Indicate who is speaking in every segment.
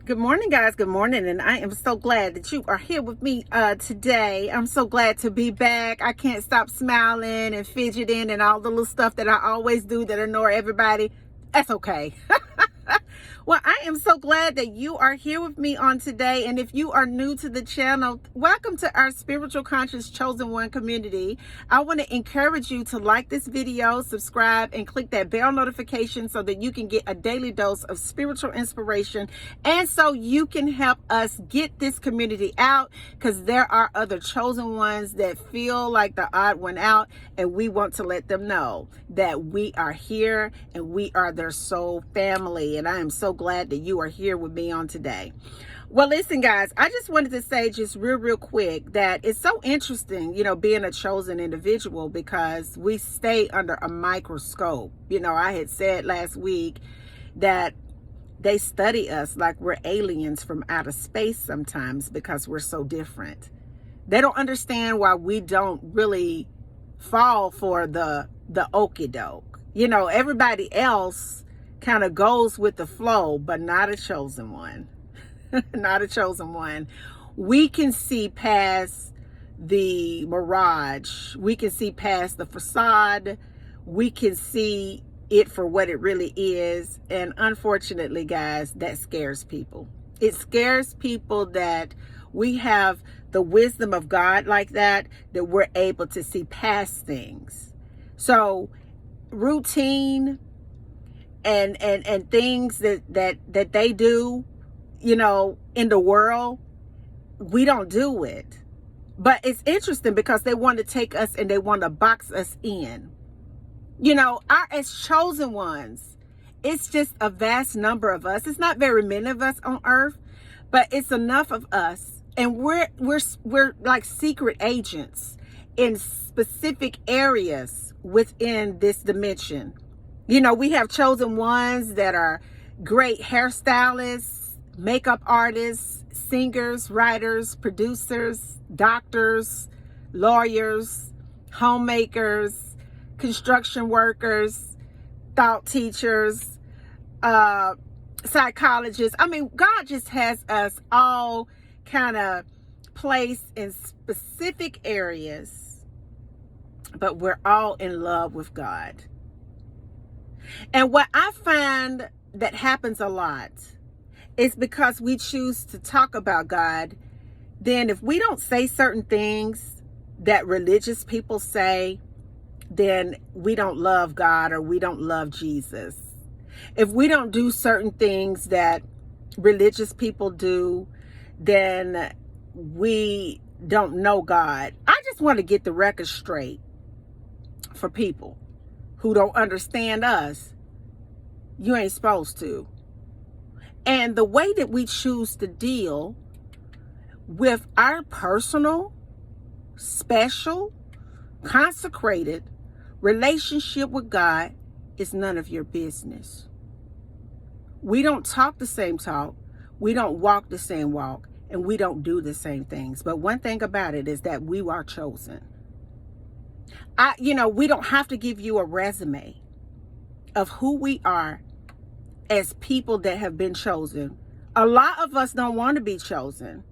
Speaker 1: Good morning, guys. Good morning. And I am so glad that you are here with me today. I'm so glad to be back. I can't stop smiling and fidgeting and all the little stuff that I always do that annoy everybody. That's okay. Well, I am so glad that you are here with me on today. And if you are new to the channel, welcome to our Spiritual Conscious Chosen One community. I want to encourage you to like this video, subscribe, and click that bell notification so that you can get a daily dose of spiritual inspiration. And so you can help us get this community out, because there are other chosen ones that feel like the odd one out. And we want to let them know that we are here and we are their soul family. And I am so glad that you are here with me on today. Well, listen, guys, I just wanted to say just real quick that it's so interesting, being a chosen individual, because we stay under a microscope. I had said last week that they study us like we're aliens from outer space sometimes because we're so different. They don't understand why we don't really fall for the okie doke. Everybody else kind of goes with the flow, but not a chosen one. Not a chosen one. We can see past the mirage. We can see past the facade. We can see it for what it really is. And unfortunately, guys, that scares people. It scares people that we have the wisdom of God like that we're able to see past things. So routine and things that they do, in the world, we don't do it. But it's interesting because they want to take us and they want to box us in. As chosen ones, it's just a vast number of us. It's not very many of us on earth, but it's enough of us. And we're like secret agents in specific areas within this dimension. We have chosen ones that are great hairstylists, makeup artists, singers, writers, producers, doctors, lawyers, homemakers, construction workers, thought teachers, psychologists. God just has us all kind of placed in specific areas, but we're all in love with God. And what I find that happens a lot is because we choose to talk about God, then if we don't say certain things that religious people say, then we don't love God or we don't love Jesus. If we don't do certain things that religious people do, then we don't know God. I just want to get the record straight for people who don't understand us. You ain't supposed to. And the way that we choose to deal with our personal, special, consecrated relationship with God is none of your business. We don't talk the same talk. We don't walk the same walk. And we don't do the same things. But one thing about it is that we are chosen. We don't have to give you a resume of who we are as people that have been chosen. A lot of us don't want to be chosen.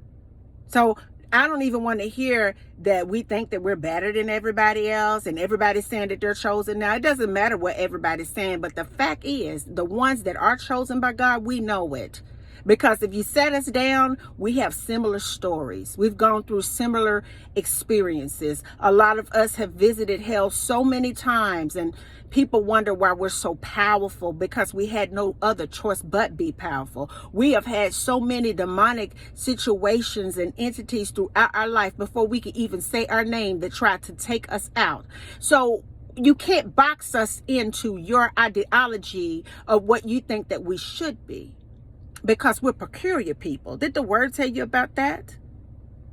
Speaker 1: So I don't even want to hear that we think that we're better than everybody else and everybody's saying that they're chosen. Now, it doesn't matter what everybody's saying, but the fact is, the ones that are chosen by God, we know it. Because if you set us down, we have similar stories. We've gone through similar experiences. A lot of us have visited hell so many times, and people wonder why we're so powerful, because we had no other choice but be powerful. We have had so many demonic situations and entities throughout our life before we could even say our name that tried to take us out. So you can't box us into your ideology of what you think that we should be. Because we're peculiar people. Did the word tell you about that?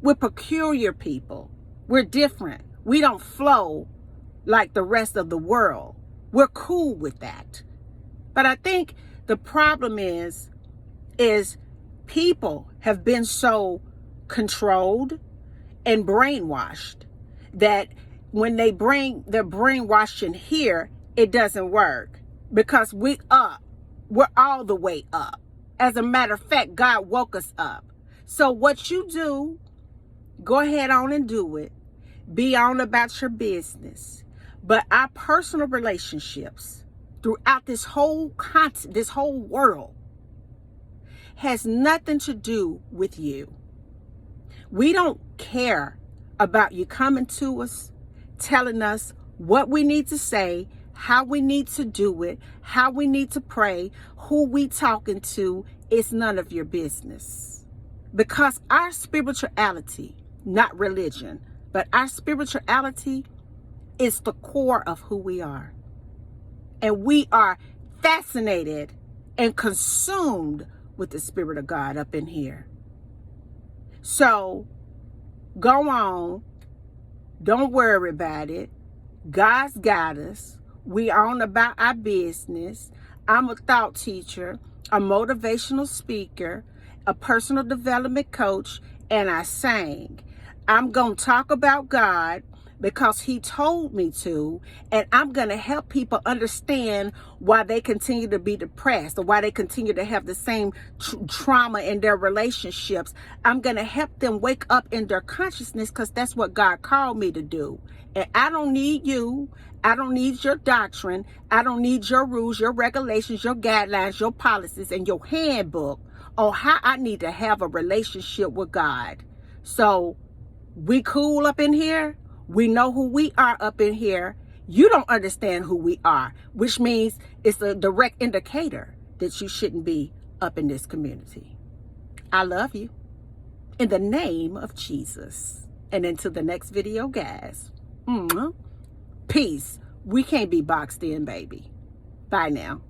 Speaker 1: We're peculiar people. We're different. We don't flow like the rest of the world. We're cool with that. But I think the problem is people have been so controlled and brainwashed that when they bring their brainwashing here, it doesn't work, because we're all the way up. As a matter of fact, God woke us up. So what you do, go ahead on and do it. Be on about your business. But our personal relationships throughout this whole continent, this whole world, has nothing to do with you. We don't care about you coming to us, telling us what we need to say, how we need to do it, how we need to pray, who we talking to. It's none of your business. Because our spirituality, not religion, but our spirituality is the core of who we are. And we are fascinated and consumed with the Spirit of God up in here. So go on. Don't worry about it. God's got us. We on about our business. I'm a thought teacher, a motivational speaker, a personal development coach, and I sang. I'm going to talk about God because he told me to, and I'm going to help people understand why they continue to be depressed or why they continue to have the same trauma in their relationships. I'm going to help them wake up in their consciousness because that's what God called me to do. And I don't need you. I don't need your doctrine. I don't need your rules, your regulations, your guidelines, your policies, and your handbook on how I need to have a relationship with God. So we cool up in here. We know who we are up in here. You don't understand who we are, which means it's a direct indicator that you shouldn't be up in this community. I love you. In the name of Jesus. And until the next video, guys. Peace. We can't be boxed in, baby. Bye now.